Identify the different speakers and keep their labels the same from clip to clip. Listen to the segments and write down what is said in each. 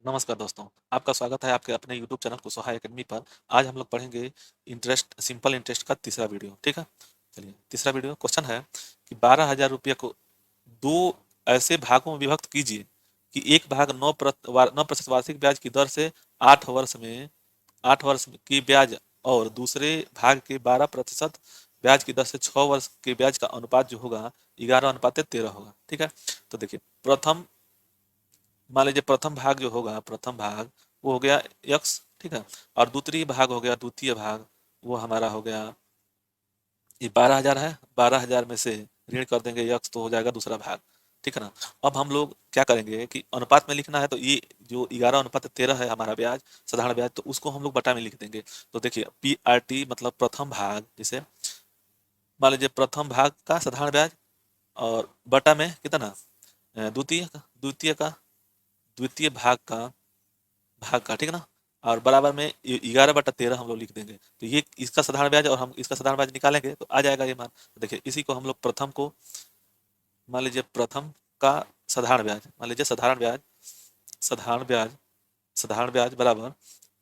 Speaker 1: नमस्कार दोस्तों, आपका स्वागत है आपके अपने YouTube चैनल कुशवाहा एकेडमी पर। आज हम लोग पढ़ेंगे सिंपल इंटरेस्ट का तीसरा वीडियो। ठीक है, चलिए तीसरा वीडियो। क्वेश्चन है कि 12,000 रुपये को दो ऐसे भागों में विभक्त कीजिए कि एक भाग 9% वार्षिक ब्याज की दर से 8 वर्ष की ब्याज और दूसरे भाग के 12% ब्याज की दर से 6 वर्ष के ब्याज का अनुपात जो होगा 11:13 होगा। ठीक है, तो देखिए प्रथम मान लीजिए प्रथम भाग जो होगा, प्रथम भाग वो हो गया यक्स। ठीक है, और द्वितीय भाग हो गया, द्वितीय भाग वो हमारा हो गया ये 12,000 है। 12,000 में से ऋण कर देंगे यक्स तो हो जाएगा दूसरा भाग। ठीक है ना। अब हम लोग क्या करेंगे कि अनुपात में लिखना है, तो ये जो 11:13 है हमारा ब्याज, साधारण ब्याज, तो उसको हम लोग बटा में लिख देंगे। तो देखिए PRT मतलब प्रथम भाग, जैसे मान लीजिए प्रथम भाग का साधारण ब्याज और बटा में कितना, द्वितीय भाग का ठीक है ना। और बराबर में 11/13 हम लोग लिख देंगे। तो ये इसका साधारण ब्याज और हम इसका साधारण ब्याज निकालेंगे तो आ जाएगा ये मान। तो देखिए इसी को हम लोग प्रथम को मान लीजिए प्रथम का साधारण ब्याज साधारण ब्याज बराबर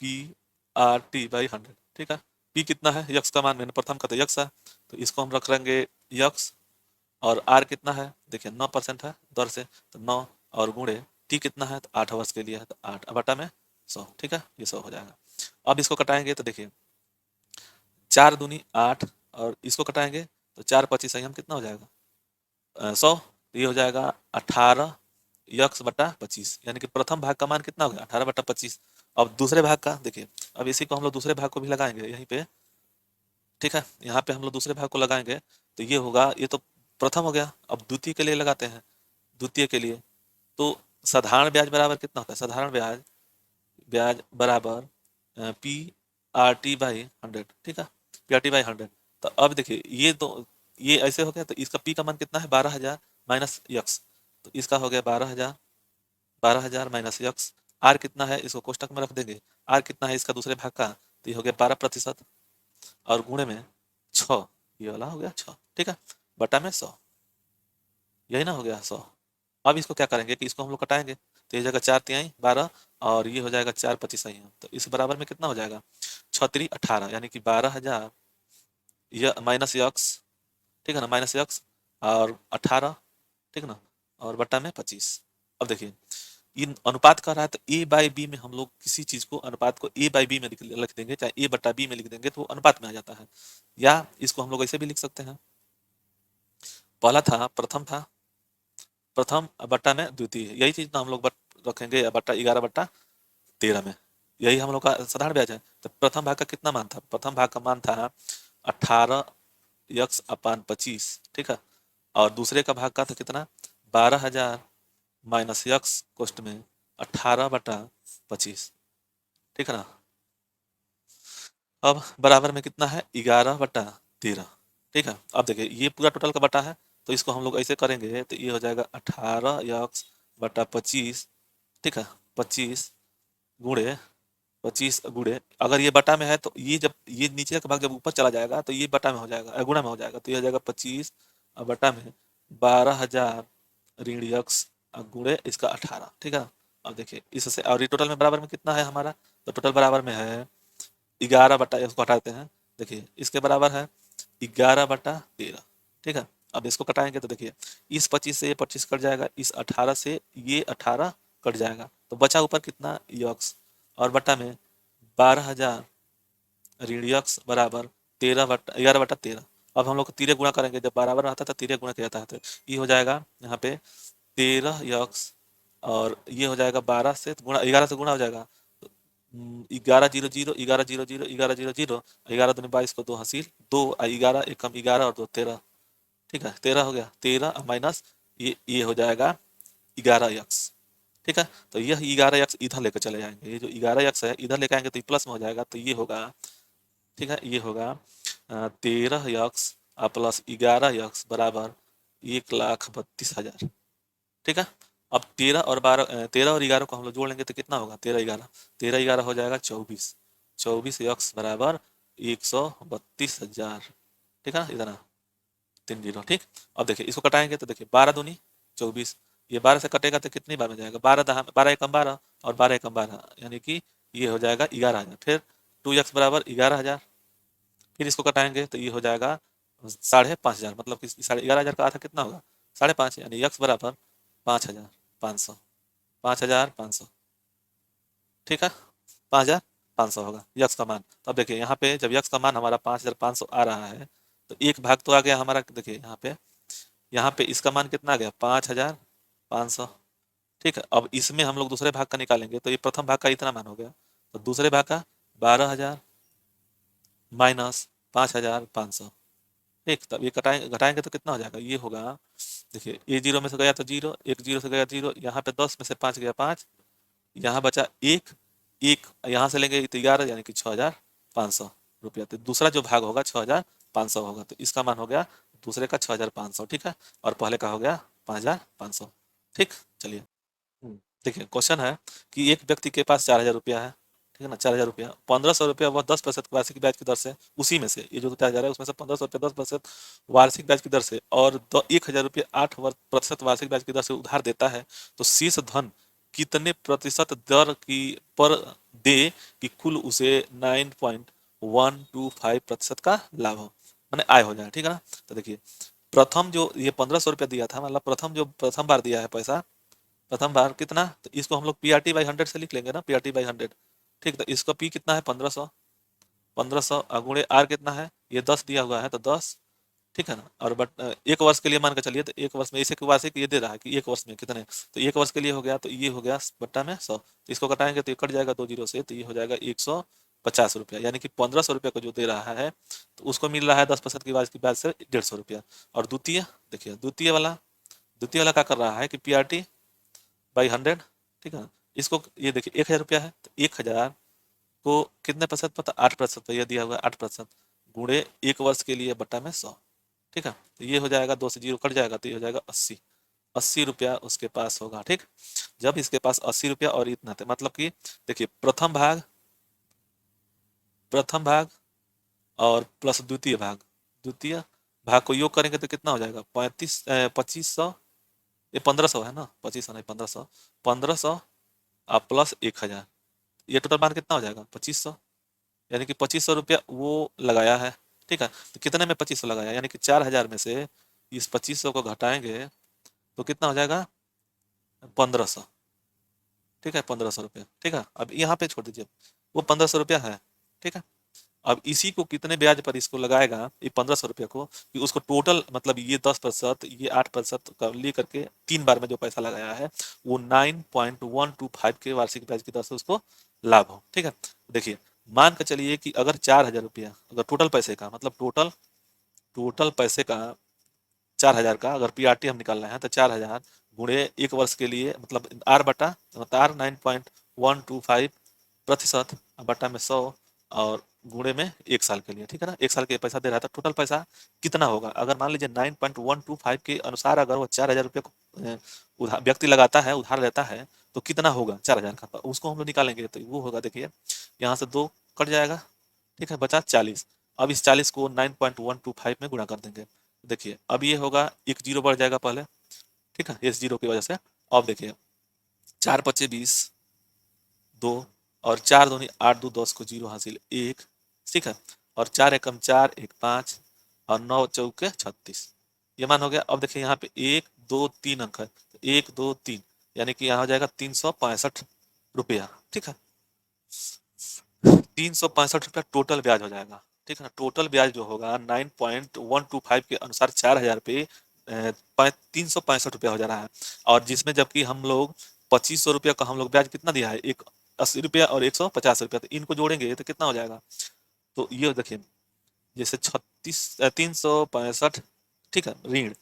Speaker 1: PRT/100। ठीक है, पी कितना है, यक्स का मान, मैंने प्रथम का तो यक्स है, तो इसको हम रख लेंगे यक्स। और आर कितना है, देखिए 9% है दर से, तो 9 और गुणे टी कितना है, तो 8 वर्ष के लिए है, तो 8 बटा में 100। ठीक है, ये 100 हो जाएगा। अब इसको कटाएंगे तो देखिए 4 दूनी 8 और इसको कटाएंगे तो 4 25 हम कितना हो जाएगा 100। तो ये हो जाएगा 18 यक्स बटा 25, यानी कि प्रथम भाग का मान कितना हो गया 18/25। अब दूसरे भाग का देखिए, अब इसी को हम लोग दूसरे भाग को भी लगाएंगे यहीं पे। ठीक है, यहाँ पे हम लोग दूसरे भाग को लगाएंगे तो ये होगा, ये तो प्रथम हो गया। अब द्वितीय के लिए लगाते हैं, द्वितीय के लिए तो साधारण ब्याज बराबर कितना होता है, साधारण ब्याज ब्याज बराबर PRT/100। ठीक है, PRT/100। तो अब देखिए ये ऐसे हो गया, तो इसका पी का मान कितना है 12,000 माइनस यक्स, तो इसका हो गया 12,000, 12,000 माइनस यक्स। आर कितना है इसको कोष्टक में रख देंगे, आर कितना है इसका दूसरे भाग का, तो ये हो गया 12% और गुणे में 6, ये वाला हो गया 6। ठीक है, बटा में 100, यही ना हो गया 100। अब इसको क्या करेंगे कि इसको हम लोग कटाएंगे, तो ये जगह 4 तिहाई 12 और ये हो जाएगा 4 25 तो इस बराबर में कितना हो जाएगा 6 3 18, यानी कि 12,000 माइनस यक्स। ठीक है ना, माइनस यक्स और 18। ठीक है ना, और बट्टा में 25। अब देखिए इन अनुपात कर रहा है, तो ए बाई बी में हम लोग किसी चीज को अनुपात को ए बाई बी में लिख देंगे, चाहे ए बट्टा बी में लिख देंगे तो वो अनुपात में आ जाता है। या इसको हम लोग ऐसे भी लिख सकते हैं, पहला था प्रथम था, प्रथम बट्टा में द्वितीय, यही चीज ना हम लोग रखेंगे बट्टा 11/13 में। यही हम लोग का साधारण ब्याज है। तो प्रथम भाग का कितना मान था, प्रथम भाग का मान था 18 यक्स/25। ठीक है, और दूसरे का भाग का था कितना 12,000 माइनस यक्स कोष्ट में 18/25। ठीक है ना, अब बराबर में कितना है 11/13। ठीक है, अब देखिए ये पूरा टोटल का बटा है, तो इसको हम लोग ऐसे करेंगे तो ये हो जाएगा 18 यक्स/25। ठीक है, 25 गुणे 25 गुणे, अगर ये बटा में है तो ये जब ये नीचे का भाग जब ऊपर चला जाएगा तो ये बटा में हो जाएगा, गुणा में हो जाएगा, तो ये हो जाएगा 25 और बटा में 12,000 ऋण यक्स गुणे इसका 18। ठीक है, अब देखिए इससे और ये टोटल में बराबर में कितना है हमारा, तो टोटल बराबर में है 11 इसको हटाते हैं, देखिए इसके बराबर है 11/13। ठीक है, अब इसको कटाएंगे तो देखिए इस 25 से ये 25 कट जाएगा, इस 18 से ये 18 कट जाएगा, तो बचा ऊपर कितना यक्स और बटा में 12,000 ऋण यक्स बराबर 11/13। अब हम लोग तिरे गुणा करेंगे, जब बराबर आता था तिरे गुणा किया जाता है, तो ये हो जाएगा यहाँ पे 13 यक्स और ये हो जाएगा 12 से गुणा, 11 से गुणा हो जाएगा, 11 0 0 11 0 0 11 0 0, 11 दूनी 22 को 2 हासिल 2, 11 1 कम 11 और 2 13। ठीक है, 13 हो गया, 13 माइनस ये हो जाएगा 11 यक्स। ठीक है, तो यह 11 यक्स इधर लेकर चले जाएंगे, ये जो 11 यक्स है इधर लेकर आएंगे तो ये प्लस में हो जाएगा, तो ये होगा, ठीक है, ये होगा 13 यक्स प्लस 11 यक्स बराबर 1,32,000। ठीक है, अब 13 और 11 को हम लोग जोड़ लेंगे तो कितना होगा 13 11 हो जाएगा 24, 24 यक्स बराबर 132,000। ठीक है ना, इतना 30। ठीक, अब देखिए इसको कटाएंगे तो देखिए 12 दूनी 24, ये 12 से कटेगा तो कितनी बार में जाएगा 12 10 12 एकम 12 और 12 एकम 12, यानी कि ये हो जाएगा 11,000। फिर 2x बराबर 11,000, फिर इसको घटाएंगे तो ये हो जाएगा 5,500, मतलब कि 11,500 का आधा कितना होगा 5.5, यानी x बराबर 5,500, 5,500, ठीक है, 5,500 होगा यक्स का मान। तो अब देखिए यहाँ पे जब यक्स का मान हमारा 5,500 आ रहा है तो एक भाग तो आ गया हमारा, देखिए यहाँ पे इसका मान कितना आ गया 5,500, ठीक है। अब इसमें हम लोग दूसरे भाग का निकालेंगे तो ये प्रथम भाग का इतना मान हो गया, तो दूसरे भाग का 12,000 माइनस 5,500, ठीक। तब ये घटाएंगे तो कितना हो जाएगा, ये होगा, देखिए ये जीरो में से गया तो जीरो, एक जीरो से गया जीरो, यहाँ पे 10 में से 5 गया 5, यहाँ बचा एक, एक यहाँ से लेंगे तो 11, यानी कि 6,500 रुपया। तो दूसरा जो भाग होगा 6,500 होगा, तो इसका मान हो गया दूसरे का 6,500, ठीक है, और पहले का हो गया 5,500, ठीक। चलिए देखिए क्वेश्चन है कि एक व्यक्ति के पास 4,000 रुपया है, ठीक है ना, 4,000 रुपया, 1,500 रुपया वह 10% वार्षिक ब्याज की दर से, उसी में से ये जो 4,000 है उसमें से 1,500 रुपया 10% वार्षिक ब्याज की दर से और 1,000 रुपया 8% वार्षिक ब्याज की दर से उधार देता है, तो शेष धन कितने प्रतिशत दर की पर दे कि कुल उसे 9.125% का लाभ हो, मैंने आय हो जाए, ठीक है ना। तो देखिए प्रथम जो ये 1,500 रुपया दिया था, मतलब प्रथम बार दिया है पैसा, प्रथम बार कितना, तो इसको हम लोग PRT/100 से लिख लेंगे ना, PRT/100, ठीक। तो इसका P कितना है 1,500, 1,500 गुणे R कितना है, ये 10 दिया हुआ है तो 10, ठीक है ना। और बट एक वर्ष के लिए मान के चलिए, तो एक वर्ष में इसे वार्षिक ये दे रहा है कि एक वर्ष में कितने, तो एक वर्ष के लिए हो गया तो ये हो गया बट्टा में 100, तो इसको घटाएंगे तो ये कट जाएगा 2 जीरो से, तो ये हो जाएगा 150 रुपया, यानी कि 1,500 रुपया को जो दे रहा है तो उसको मिल रहा है 10% की ब्याज से 150 रुपया। और द्वितीय, देखिए द्वितीय वाला क्या कर रहा है कि PRT/100, ठीक है ना। इसको ये देखिए 1,000 रुपया है, तो 1,000 को कितने प्रतिशत पता, 8%, तो ये दिया हुआ है 8% गुणे एक वर्ष के लिए बट्टा में 100, ठीक है। तो ये हो जाएगा 2 से 0 कट जाएगा, तो ये हो जाएगा 80 रुपया उसके पास होगा, ठीक। जब इसके पास 80 रुपया और इतना थे, मतलब कि देखिए प्रथम भाग और प्लस द्वितीय भाग को योग करेंगे तो कितना हो जाएगा 2500, ये 1,500 है ना, 2500 नहीं 1,500, 1,500 और प्लस 1,000, ये टोटल मान कितना हो जाएगा 2500, यानी कि 2500 रुपया वो लगाया है, ठीक है। तो कितने में 2500 लगाया, यानी कि 4,000 में से इस 2500 को घटाएंगे तो कितना हो जाएगा 1,500, ठीक है, 1,500 रुपया, ठीक है। अब यहाँ पे छोड़ दीजिए, वो 1,500 रुपया है, ठीक है। अब इसी को कितने ब्याज पर इसको लगाएगा ये 1,500 रुपया को, कि उसको टोटल मतलब ये 10%, ये 8% का लेकर के 3 बार में जो पैसा लगाया है वो 9.125 के वार्षिक ब्याज की दर से उसको लाभ हो, ठीक है। देखिए मान के चलिए कि अगर 4,000 रुपया, अगर टोटल पैसे का मतलब टोटल पैसे का 4,000 का अगर PRT हम निकाल रहे हैं तो 4,000 गुणे एक वर्ष के लिए, मतलब R बटा, मतलब R 9.125 प्रतिशत बटा में 100 और गुणे में एक साल के लिए, ठीक है ना। एक साल के पैसा दे रहा था, टोटल पैसा कितना होगा, अगर मान लीजिए 9.125 के अनुसार अगर वो 4,000 रुपये को उधार व्यक्ति लगाता है, उधार लेता है, तो कितना होगा 4,000 का, तो उसको हम लोग निकालेंगे तो वो होगा, देखिए यहाँ से 2 कट जाएगा, ठीक है, बचा 40। अब इस 40 को 9.125 में गुणा कर देंगे, देखिए अब ये होगा, एक जीरो बढ़ जाएगा पहले, ठीक है, इस जीरो की वजह से। अब देखिए 4×5 = 20, 2 और 4 दूनी 8, 2 10 को जीरो हासिल 1, ठीक है, और 4 एकम 4, 1 5 और 9 चौके 36, ये मान हो गया। अब देखिए यहाँ पे 1 2 3 अंक है, तो 1 2 3, यानी कि यहाँ हो जाएगा 365 रुपया, ठीक है, 365 रुपया टोटल ब्याज हो जाएगा, ठीक है ना। टोटल ब्याज जो होगा 9.125 के अनुसार 4,000 पे 365 रुपया हो जा रहा है, और जिसमें जबकि हम लोग 2,500 रुपया का हम लोग ब्याज कितना दिया है, एक 80 रुपया और 150 रुपया, तो इनको जोड़ेंगे तो कितना हो जाएगा, तो ये देखिए जैसे 365, ठीक है, ऋण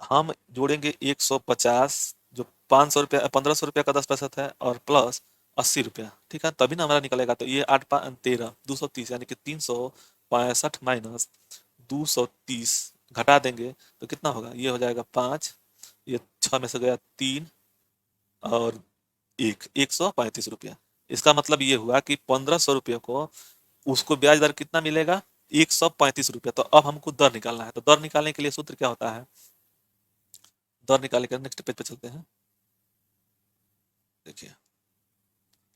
Speaker 1: हम जोड़ेंगे 150, जो 500 रुपया 1,500 रुपया का 10% है, और प्लस 80 रुपया, ठीक है, तभी ना हमारा निकलेगा। तो ये 8 5 13 230, यानी कि 365 माइनस 230 घटा देंगे तो कितना होगा, ये हो जाएगा 5, ये 6 में से गया 3 और 135 रुपया। इसका मतलब ये हुआ कि 1,500 रुपये को उसको ब्याज दर कितना मिलेगा 135 रुपया। तो अब हमको दर निकालना है, तो दर निकालने के लिए सूत्र क्या होता है, दर निकालने के नेक्स्ट पेज पे चलते हैं, देखिए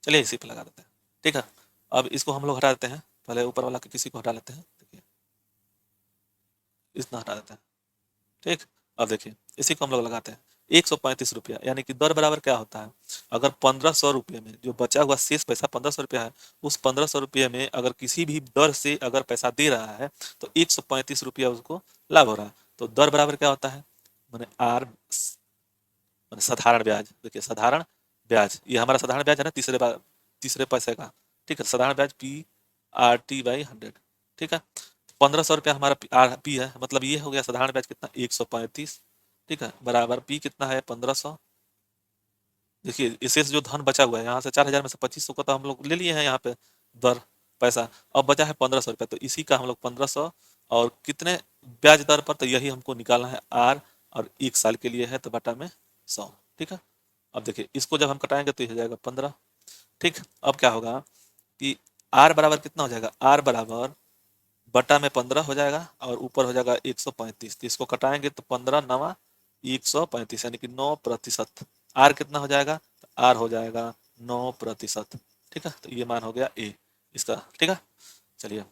Speaker 1: चलिए इसी पे लगा देते हैं, ठीक है। अब इसको हम लोग हटा देते हैं, पहले ऊपर वाला किसी को हटा लेते हैं, देखिए इतना हटा देते हैं, ठीक। अब देखिए इसी को हम लोग लगाते हैं, 135 रुपया, यानी कि दर बराबर क्या होता है, अगर 1500 रुपये में जो बचा हुआ शेष पैसा 1500 रुपया है, उस 1500 रुपये में अगर किसी भी दर से अगर पैसा दे रहा है तो 135 रुपया उसको लाभ हो रहा है। तो दर बराबर क्या होता है, मैंने आर, मैंने साधारण ब्याज, देखिए साधारण ब्याज, ये हमारा साधारण ब्याज है ना, तीसरे पैसे का, ठीक है। साधारण ब्याज पी आर टी बाई 100, ठीक है। 1500 रुपया हमारा पी है, मतलब ये हो गया साधारण ब्याज कितना, 135, ठीक है, बराबर पी कितना है 1500। देखिए इससे जो धन बचा हुआ है यहाँ से 4000 में से 2500 का तो हम लोग ले लिए हैं यहाँ पे दर पैसा, अब बचा है 1500 रुपया, तो इसी का हम लोग 1500 और कितने ब्याज दर पर, तो यही हमको निकालना है आर, और 1 साल के लिए है तो बटा में 100, ठीक है। अब देखिए इसको जब हम कटाएंगे तो ये हो जाएगा 15, ठीक। अब क्या होगा कि आर बराबर कितना हो जाएगा, आर बराबर बटा में 15 हो जाएगा और ऊपर हो जाएगा 135, तो इसको कटाएंगे तो 15 नवा 135, यानी कि 9%। आर कितना हो जाएगा, तो आर हो जाएगा 9%, ठीक है। तो ये मान हो गया ए इसका, ठीक है। चलिए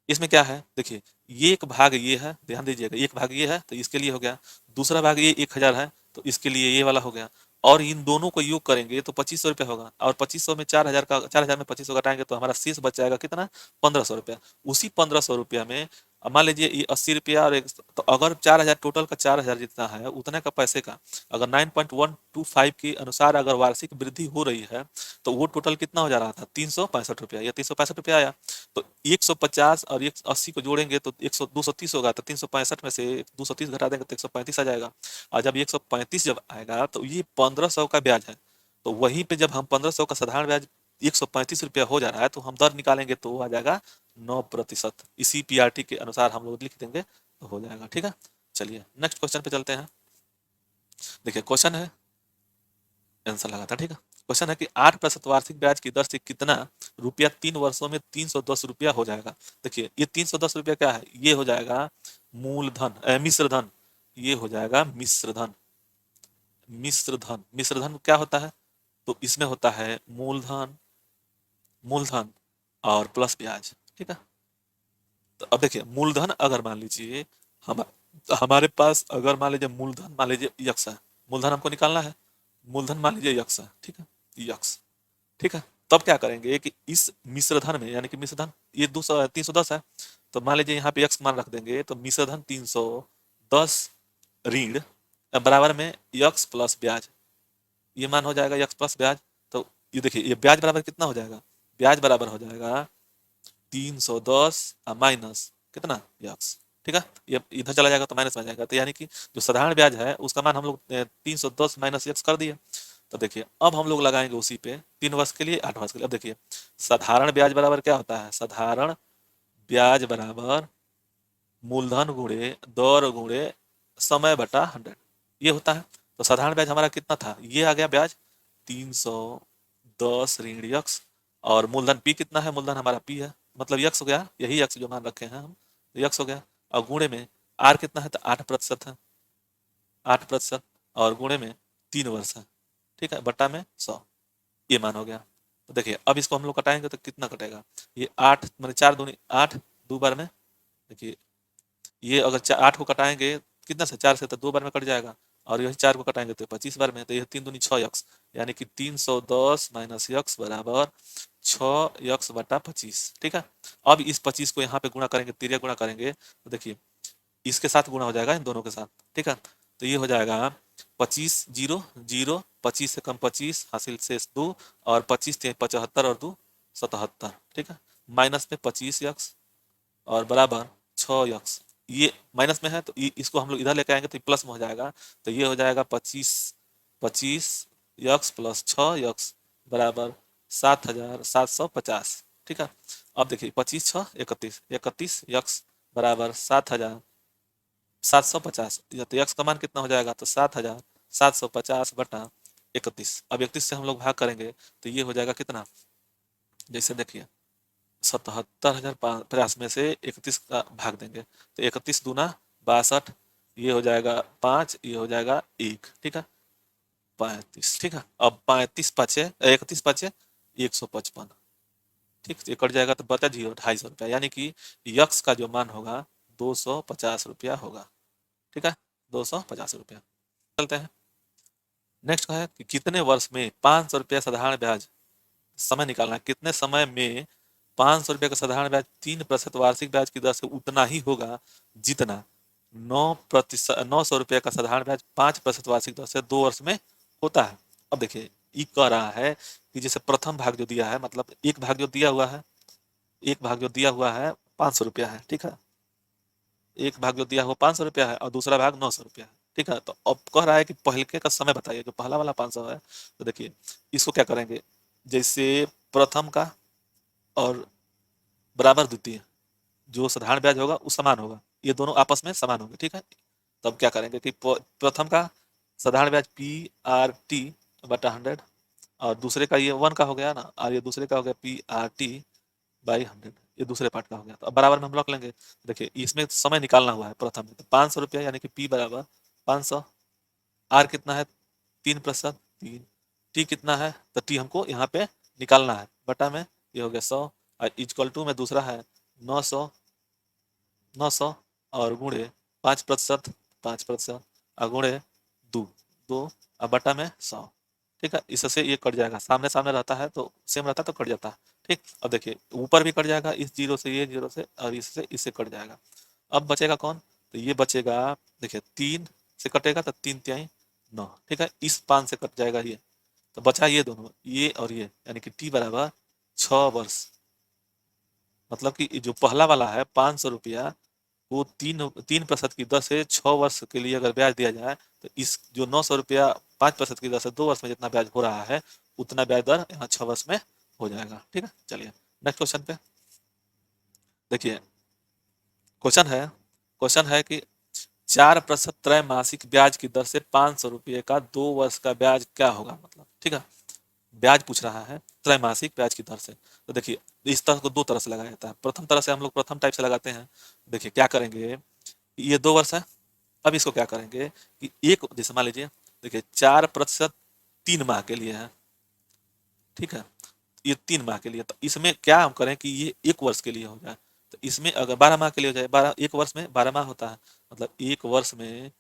Speaker 1: इसमें क्या है देखिए, ये एक भाग ये है, ध्यान दीजिएगा, एक भाग ये है तो इसके लिए हो गया, दूसरा भाग ये 1000 है तो इसके लिए ये वाला हो गया, और इन दोनों को योग करेंगे तो 2500 रुपया होगा, और 2500 में 4000 का, 4000 में 2500 घटाएंगे तो हमारा शेष बच जाएगा कितना, 1500 रुपया। उसी 1500 रुपया में अब मान लीजिए ये 80 रुपया और एक, तो अगर 4000 टोटल का 4000 जितना है उतने का पैसे का अगर 9.125 के अनुसार अगर वार्षिक वृद्धि हो रही है तो वो टोटल कितना हो जा रहा था, 365 रुपया, या 365 रुपया आया। तो 150 और 180 को जोड़ेंगे तो 230 होगा, तो 365 में से 230 घटा देंगे तो 135 आ जाएगा, और जब 135 जब आएगा तो ये 1500 का ब्याज है, तो वहीं पे जब हम 1500 का साधारण ब्याज 135 रुपया हो जा रहा है तो हम दर निकालेंगे तो वो आ जाएगा 9%, इसी पीआरटी के अनुसार हम लोग लिख देंगे तो हो जाएगा, ठीक है। चलिए नेक्स्ट क्वेश्चन पे चलते हैं। देखिए क्वेश्चन है, आंसर लगा था, ठीक है। क्वेश्चन है कि 8% वार्षिक ब्याज की दर से कितना रुपया 3 वर्षों में 310 रुपया हो जाएगा। देखिए ये 310 रुपया क्या है, ये हो जाएगा मूलधन, मिश्र धन, ये हो जाएगा मिश्र धन। मिश्र धन, मिश्र धन क्या होता है, तो इसमें होता है मूलधन, मूलधन और प्लस ब्याज, ठीक है। तो अब देखिए मूलधन अगर मान लीजिए हम हमारे पास अगर मान लीजिए मूलधन मान लीजिए यक्स है, मूलधन हमको निकालना है, मूलधन मान लीजिए यक्स है, ठीक है, यक्स, ठीक है। तब क्या करेंगे कि इस मिश्र धन में, यानी कि मिश्र धन ये 310 है, तो मान लीजिए यहाँ पे यक्स मान रख देंगे, तो मिश्र धन 310 ऋण बराबर में यक्स प्लस ब्याज, ये मान हो जाएगा यक्स प्लस ब्याज। तो ये देखिए ये ब्याज बराबर कितना हो जाएगा, ब्याज बराबर हो जाएगा 310 माइनस कितना यक्स, ठीक है। ये इधर चला जाएगा तो माइनस में आ जाएगा, तो यानी कि जो साधारण ब्याज है उसका मान हम लोग 310 माइनस यक्स कर दिए। तो देखिए अब हम लोग लगाएंगे उसी पे 3 वर्ष के लिए 8 वर्ष के लिए। अब देखिए साधारण ब्याज बराबर क्या होता है, साधारण ब्याज बराबर मूलधन गुणे दर गुणे समय बटा 100, ये होता है। तो साधारण ब्याज हमारा कितना था, ये आ गया ब्याज 310 ऋण यक्स, और मूलधन पी कितना है, मूलधन हमारा पी है, मतलब यक्स हो गया, यही यक्स जो मान रखे हैं हम, तो यक्स हो गया, और गुणे में आर कितना है, तो 8% है, 8%, और गुणे में 3 वर्ष है, ठीक है, बट्टा में 100, ये मान हो गया। तो देखिए अब इसको हम लोग कटाएंगे तो कितना कटेगा, ये 8 मैंने 4 दूनी 8, 2 बार में, देखिए ये अगर 8 को कटाएंगे कितना से, 4 से, तो 2 बार में कट जाएगा, और यही 4 को कटाएंगे तो 25 बार में, तो यह 3 दूनी 6 यक्स, यानी कि 310 माइनस यक्स बराबर 6 यक्स बटा 25, ठीक है। अब इस 25 को यहाँ पे गुणा करेंगे, तिर्यक गुणा करेंगे तो देखिए इसके साथ गुणा हो जाएगा इन दोनों के साथ, ठीक है। तो ये हो जाएगा 25 जीरो जीरो, 25 से कम 25, हासिल शेष 2, और 25 थे 75 और 2 77, ठीक है, माइनस में 25 यक्स और बराबर 6 यक्स, ये माइनस में है तो इसको हम लोग इधर लेके आएंगे तो प्लस में हो जाएगा, तो ये हो जाएगा 25 25 यक्स प्लस 6 यक्स बराबर 7750, ठीक है। अब देखिए 25 6 31, 31 यक्स बराबर 7750, तो यक्स का मान कितना हो जाएगा, तो 7750 बटा 31। अब 31 से हम लोग भाग करेंगे तो ये हो जाएगा कितना, जैसे देखिए 77,050 में से 31 का भाग देंगे तो 31 दूना 62, ये हो जाएगा 5, ये हो जाएगा 1, ठीक है, 35, ठीक है। अब 35 5 31 5 155। ठीक, ये कट जाएगा तो बचा 0, 250 रुपया, यानी कि यक्स का जो मान होगा 250 रुपया होगा। ठीक है, 250 रुपया। चलते हैं नेक्स्ट का है कि कितने वर्ष में 500 रुपया साधारण ब्याज, समय निकालना है कितने समय में 500 रुपये का साधारण ब्याज 3% वार्षिक ब्याज की दर से उतना ही होगा जितना 900 रुपये का साधारण ब्याज 5% वार्षिक दर से 2 वर्ष में होता है। अब देखिए ये कह रहा है कि जैसे प्रथम भाग जो दिया है, मतलब एक भाग जो दिया हुआ है, एक भाग जो दिया हुआ है 500 रुपया है। ठीक है, एक भाग जो दिया हुआ 500 रुपया है और दूसरा भाग 900 रुपया है। ठीक है, तो अब कह रहा है कि पहले का समय बताइए, जो पहला वाला 500 है। तो देखिए इसको क्या करेंगे, जैसे प्रथम का और बराबर द्वितीय जो साधारण ब्याज होगा वो समान होगा, ये दोनों आपस में समान होंगे। ठीक है, तब क्या करेंगे कि प्रथम का साधारण ब्याज PRT/100 और दूसरे का ये 1 का हो गया ना, और ये दूसरे का हो गया PRT/100, ये दूसरे पार्ट का हो गया। तो अब बराबर में हम रख लेंगे। देखिए इसमें समय निकालना हुआ है प्रथम में, तो 500 रुपया यानी कि P बराबर 500, R कितना है 3%, 3, T कितना है तो T हमको यहाँ पे निकालना है, बटा में ये हो गया 100 और इक्वल टू में दूसरा है 900, 900 और गुणे 5%, 5% और गुणे 2, 2 और बटा में 100। ठीक है, इससे ये कट जाएगा, सामने सामने रहता है तो सेम रहता है तो कट जाता है। ठीक, अब देखिए ऊपर भी कट जाएगा, इस जीरो से ये जीरो से, और इससे इससे कट जाएगा। अब बचेगा कौन, तो ये बचेगा, देखिए 3 से कटेगा तो 3 तिहाई 9। ठीक है, इस 5 से कट जाएगा ये, तो बचा ये दोनों, ये और ये, यानी कि T बराबर 6 वर्ष। मतलब कि जो पहला वाला है 500 रुपया, वो 3% की दर से 6 वर्ष के लिए अगर ब्याज दिया जाए, तो इस जो 900 रुपया 5% की दर से 2 वर्ष में जितना ब्याज हो रहा है उतना ब्याज दर यहाँ 6 वर्ष में हो जाएगा। ठीक है, चलिए नेक्स्ट क्वेश्चन पे देखिए। क्वेश्चन है कि 4% त्रैमासिक ब्याज की दर से 500 रुपये का 2 वर्ष का ब्याज क्या होगा, मतलब। ठीक है, ब्याज पूछ रहा है त्रैमासिक ब्याज की दर से। तो देखिए इस तरह को दो तरह से लगाया जाता है। प्रथम तरह से हम लोग प्रथम टाइप से लगाते हैं। देखिए क्या करेंगे, ये 2 वर्ष है। अब इसको क्या करेंगे कि एक, जैसे मान लीजिए देखिए 4% 3 माह के लिए है। ठीक है, ये 3 माह के लिए, तो इसमें क्या हम करें कि ये 1 वर्ष के लिए हो जाए। तो इसमें अगर 12 माह के लिए हो जाए, 12, 1 वर्ष में 12 माह होता है, मतलब 1 वर्ष में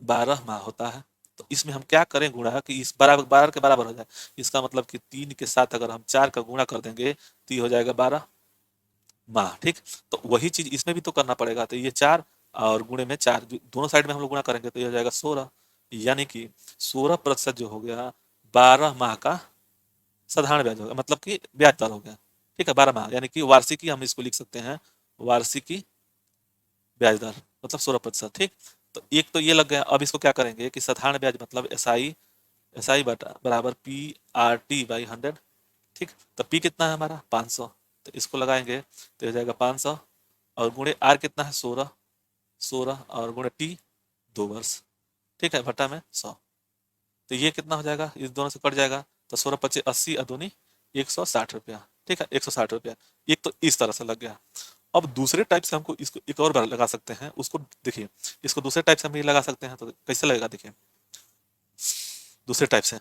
Speaker 1: 12 माह होता है। तो इसमें हम क्या करें गुणा कि इस बराबर, 12 के बराबर हो जाए। इसका मतलब कि 3 के साथ अगर हम 4 का गुणा कर देंगे तो ये हो जाएगा 12 माह। ठीक, तो वही चीज इसमें भी तो करना पड़ेगा। तो ये 4 और गुणे में 4, दोनों साइड में हम लोग गुणा करेंगे तो ये हो जाएगा 16, यानी कि 16% जो हो गया 12 माह का साधारण ब्याज होगा, मतलब कि ब्याज दर हो गया। ठीक है, 12 माह यानी कि वार्षिकी हम इसको लिख सकते हैं, वार्षिकी ब्याज दर मतलब 16%। ठीक, तो एक तो ये लग गया। अब इसको क्या करेंगे कि साधारण ब्याज मतलब एसआई बटा बराबर PRT/100। ठीक, तो P कितना है हमारा 500, तो इसको लगाएंगे तो हो जाएगा 500 और गुणे R कितना है 16, 16 और गुणे T 2 वर्ष। ठीक है, बटा में 100, तो ये कितना हो जाएगा, इस दोनों से कट जाएगा। तो 16×5 = 80 अदूनी 160 रुपया। ठीक है, 160 रुपया। एक तो इस तरह से लग गया। अब दूसरे टाइप से हमको इसको एक और बार लगा सकते हैं, उसको देखिए, इसको दूसरे टाइप से हम ये लगा सकते हैं। तो कैसे लगेगा देखिए, दूसरे टाइप से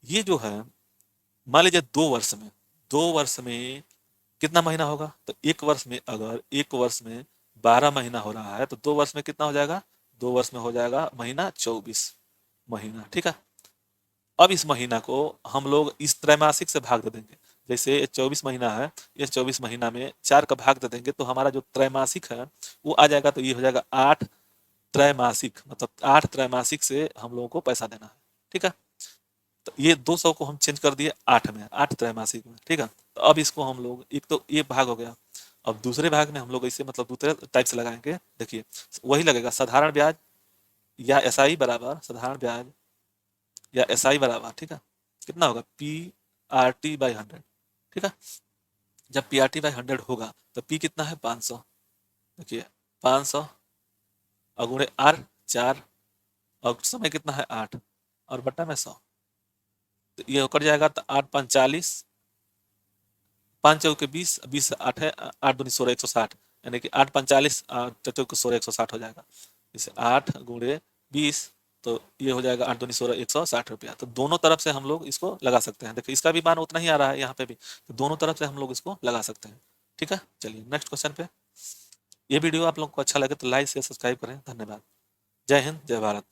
Speaker 1: ये जो है, मान लीजिए 2 वर्ष में, 2 वर्ष में कितना महीना होगा, तो 1 वर्ष में अगर 1 वर्ष में 12 महीना हो रहा है तो 2 वर्ष में कितना हो जाएगा, 2 वर्ष में हो जाएगा महीना 24 महीना। ठीक है, अब इस महीना को हम लोग इस त्रैमासिक से भाग दे देंगे। जैसे 24 महीना है, इस 24 महीना में 4 का भाग दे देंगे तो हमारा जो त्रैमासिक है वो आ जाएगा। तो ये हो जाएगा 8 त्रैमासिक, मतलब 8 त्रैमासिक से हम लोगों को पैसा देना है। ठीक है, तो ये 200 को हम चेंज कर दिए 8 में, 8 त्रैमासिक में। ठीक है, तो अब इसको हम लोग, एक तो ये भाग हो गया। अब दूसरे भाग में हम लोग ऐसे मतलब दूसरे टाइप से लगाएंगे। देखिए वही लगेगा, साधारण ब्याज या एसआई बराबर साधारण ब्याज या एसआई बराबर, ठीक है, कितना होगा PRT/100। ठीक है, जब PRT/100 होगा तो P कितना है 500। देखिए 500 और गुणे R 4 और समय कितना है 8 और बट्टा में 100, तो ये कट जाएगा। तो 8×5 = 40, 5×4 = 20, 20 8 है, 8×2 = 16, 160, यानी कि 8×5 = 40, 4×4 = 16, 160 हो जाएगा। जैसे 8 गुणे 20 तो ये हो जाएगा 8 दूनी 16, 160 रुपया। तो दोनों तरफ से हम लोग इसको लगा सकते हैं। देखिए इसका भी मान उतना ही आ रहा है यहाँ पे भी, तो दोनों तरफ से हम लोग इसको लगा सकते हैं। ठीक है, चलिए नेक्स्ट क्वेश्चन पे। ये वीडियो आप लोग को अच्छा लगे तो लाइक शेयर सब्सक्राइब करें। धन्यवाद। जय हिंद, जय भारत।